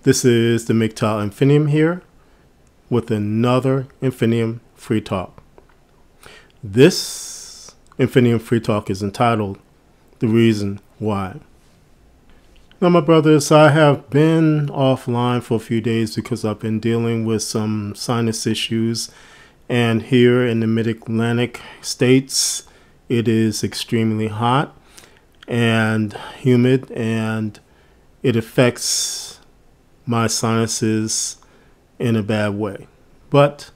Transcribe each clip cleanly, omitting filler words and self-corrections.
This is the MGTOW Infinium here with another Infinium Free Talk. This Infinium Free Talk is entitled The Reason Why. Now, my brothers, I have been offline for a few days because I've been dealing with some sinus issues, and here in the mid-Atlantic states it is extremely hot and humid, and it affects my sinuses in a bad way. But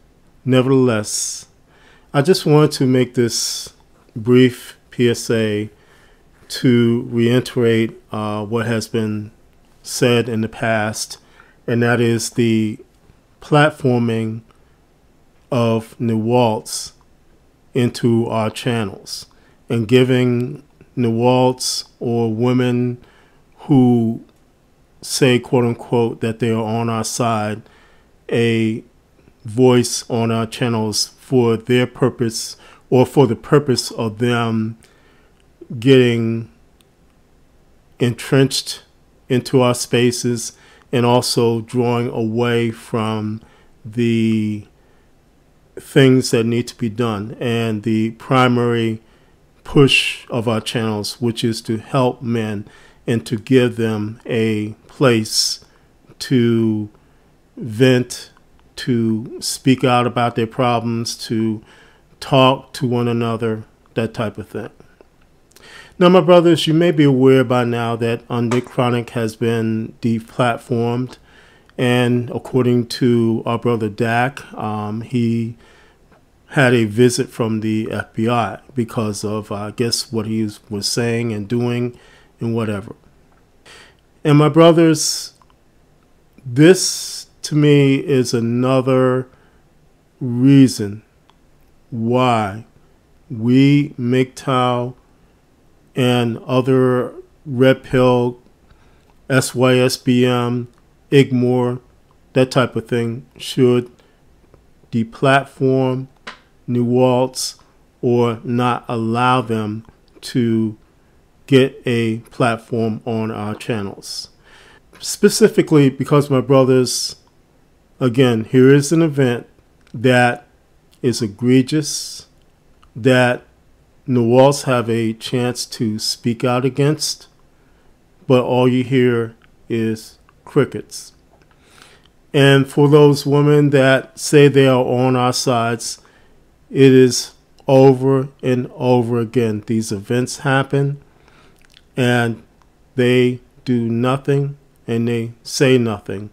nevertheless, I just wanted to make this brief PSA to reiterate what has been said in the past, and that is the platforming of NEWALTs into our channels and giving NEWALTs or women who say, quote unquote, that they are on our side a voice on our channels for their purpose, or for the purpose of them getting entrenched into our spaces and also drawing away from the things that need to be done and the primary push of our channels, which is to help men and to give them a place to vent, to speak out about their problems, to talk to one another, that type of thing. Now, my brothers, you may be aware by now that Undead Chronic has been deplatformed, and according to our brother Dak, he had a visit from the FBI because of, I guess, what he was saying and doing and whatever. And my brothers, this to me is another reason why we MGTOW and other Red Pill, SYSBM, IGMOR, that type of thing should deplatform NEWALTs or not allow them to get a platform on our channels. Specifically because, my brothers, again, here is an event that is egregious, that NEWALTs have a chance to speak out against, but all you hear is crickets. And for those women that say they are on our sides, it is over and over again. These events happen and they do nothing and they say nothing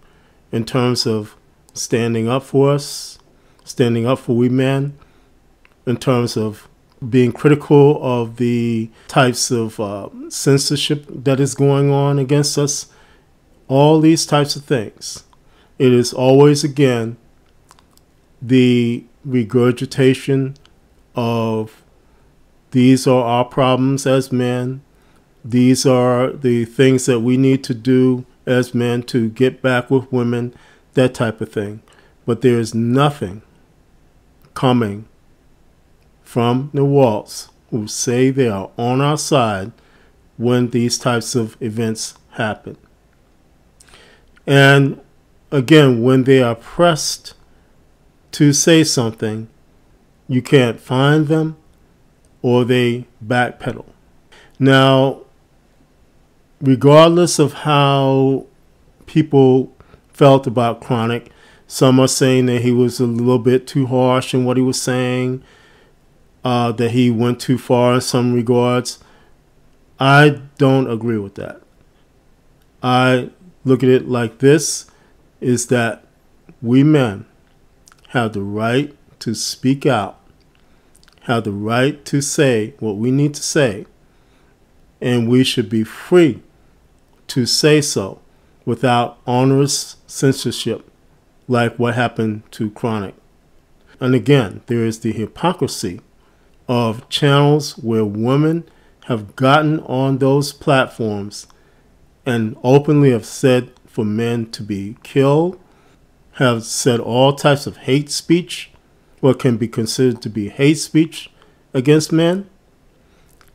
in terms of standing up for us, standing up for we men, in terms of being critical of the types of censorship that is going on against us, all these types of things. It is always, again, the regurgitation of these are our problems as men, these are the things that we need to do as men to get back with women, that type of thing. But there is nothing coming from NEWALTs who say they are on our side when these types of events happen. And again, when they are pressed to say something, you can't find them or they backpedal. Now, regardless of how people felt about Chronic, some are saying that he was a little bit too harsh in what he was saying, that he went too far in some regards. I don't agree with that. I look at it like this, is that we men have the right to speak out, have the right to say what we need to say, and we should be free to say so without onerous censorship like what happened to Chronic. And again, there is the hypocrisy of channels where women have gotten on those platforms and openly have said for men to be killed, have said all types of hate speech, what can be considered to be hate speech against men,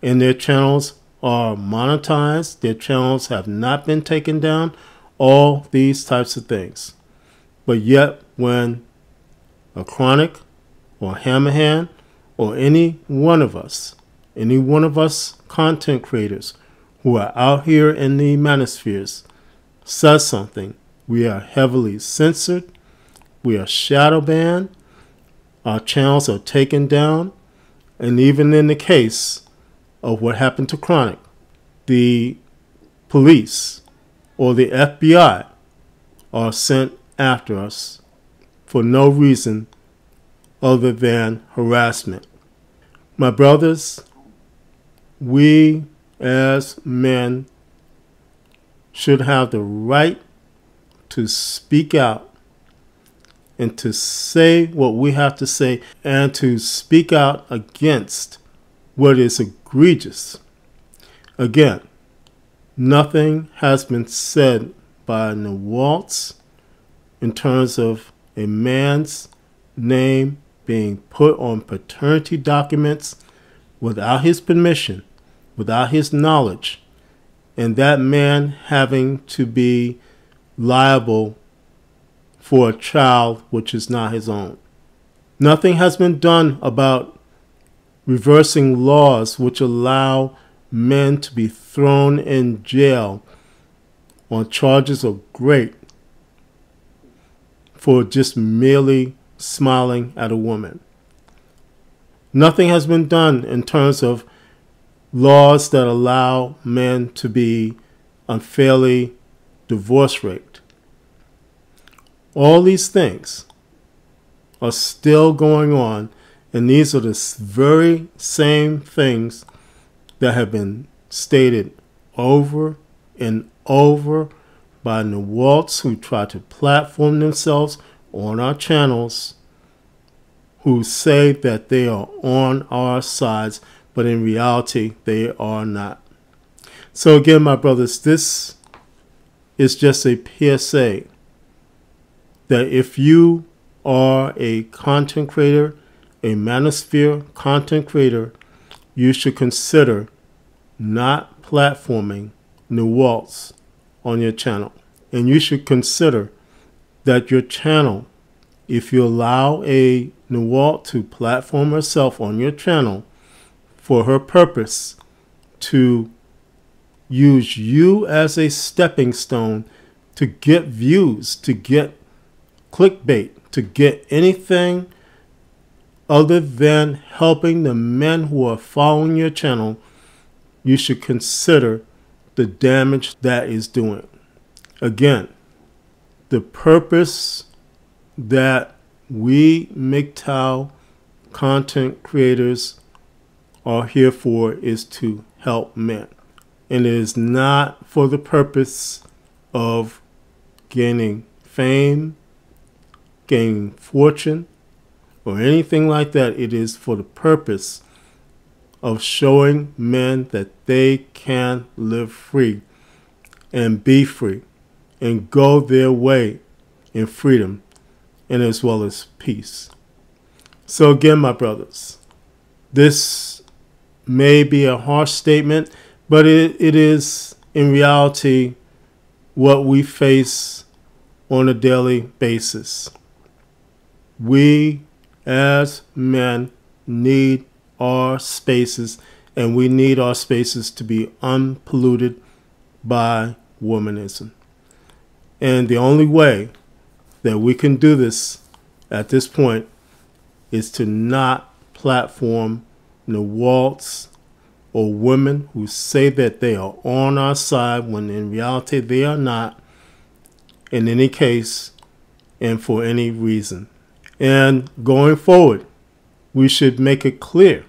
and their channels are monetized, their channels have not been taken down, all these types of things. But yet when a Chronic or Hammerhand or any one of us content creators who are out here in the manospheres says something, we are heavily censored, we are shadow banned, our channels are taken down, and even in the case of what happened to Chronic, the police or the FBI are sent after us for no reason other than harassment. My brothers, we as men should have the right to speak out and to say what we have to say and to speak out against what is egregious. Again, nothing has been said by NEWALTS in terms of a man's name being put on paternity documents without his permission, without his knowledge, and that man having to be liable for a child which is not his own. Nothing has been done about reversing laws which allow men to be thrown in jail on charges of rape for just merely smiling at a woman. Nothing has been done in terms of laws that allow men to be unfairly divorce raped. All these things are still going on, and these are the very same things that have been stated over and over by NEWALTS who try to platform themselves on our channels, who say that they are on our sides, but in reality they are not. So again, my brothers, this is just a PSA that if you are a content creator, a manosphere content creator, you should consider not platforming NEWALTS on your channel. And you should consider that your channel, if you allow a NEWALT to platform herself on your channel for her purpose to use you as a stepping stone to get views, to get clickbait, to get anything other than helping the men who are following your channel, you should consider the damage that is doing. Again, the purpose that we MGTOW content creators are here for is to help men. And it is not for the purpose of gaining fame, gaining fortune, or anything like that. It is for the purpose of showing men that they can live free and be free and go their way in freedom and as well as peace. So again, my brothers, this may be a harsh statement, but it is in reality what we face on a daily basis. We as men need our spaces, and we need our spaces to be unpolluted by womanism. And the only way that we can do this at this point is to not platform NEWALTS or women who say that they are on our side when in reality they are not, in any case and for any reason. And going forward, we should make it clear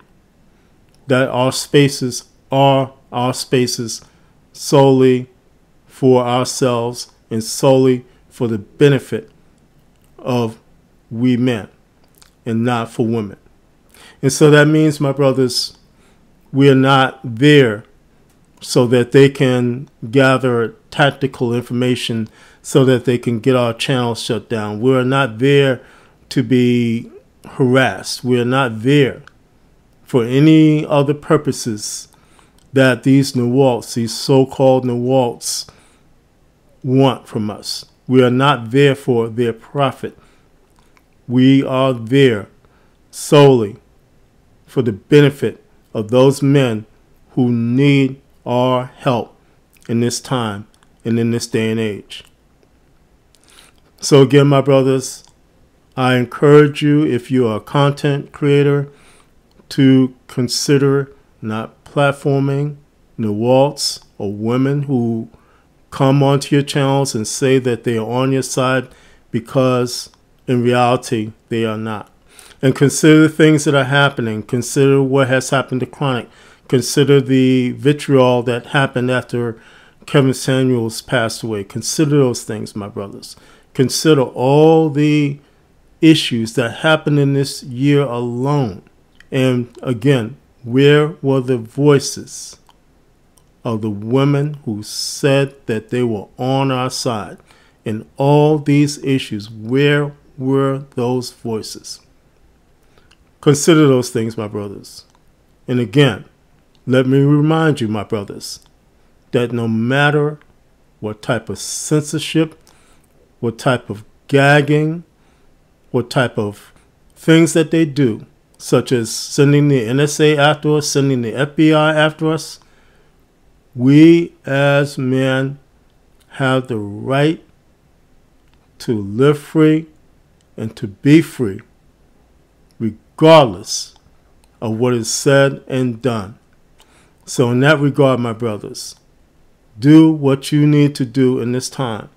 that our spaces are our spaces solely for ourselves and solely for the benefit of we men and not for women. And so that means, my brothers, we are not there so that they can gather tactical information so that they can get our channel shut down. We are not there to be harassed. We are not there for any other purposes that these NEWALTS, these so-called NEWALTS, want from us. We are not there for their profit. We are there solely for the benefit of those men who need our help in this time and in this day and age. So again, my brothers, I encourage you, if you are a content creator, to consider not platforming Nawalts or women who come onto your channels and say that they are on your side, because in reality they are not. And consider the things that are happening. Consider what has happened to Chronic. Consider the vitriol that happened after Kevin Samuels passed away. Consider those things, my brothers. Consider all the issues that happened in this year alone. And again, where were the voices of the women who said that they were on our side in all these issues? Where were those voices? Consider those things, my brothers. And again, let me remind you, my brothers, that no matter what type of censorship, what type of gagging, what type of things that they do, such as sending the NSA after us, sending the FBI after us, we as men have the right to live free and to be free, regardless of what is said and done. So in that regard, my brothers, do what you need to do in this time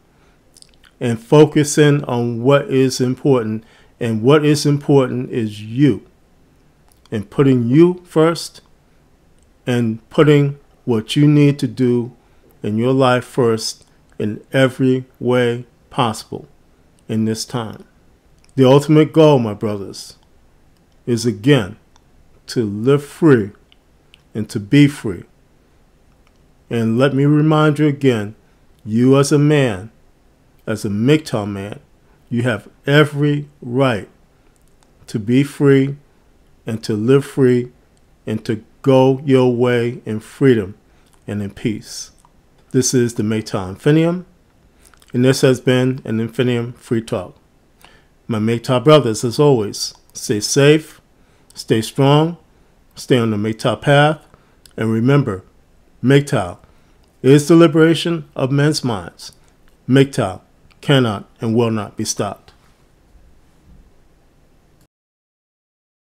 and focus in on what is important. And what is important is you, and putting you first and putting what you need to do in your life first in every way possible in this time. The ultimate goal, my brothers, is again to live free and to be free. And let me remind you again, you as a man, as a MGTOW man, you have every right to be free and to live free and to go your way in freedom and in peace. This is the MGTOW Infinium, and this has been an Infinium Free Talk. My MGTOW brothers, as always, stay safe, stay strong, stay on the MGTOW path, and remember, MGTOW is the liberation of men's minds. MGTOW cannot and will not be stopped.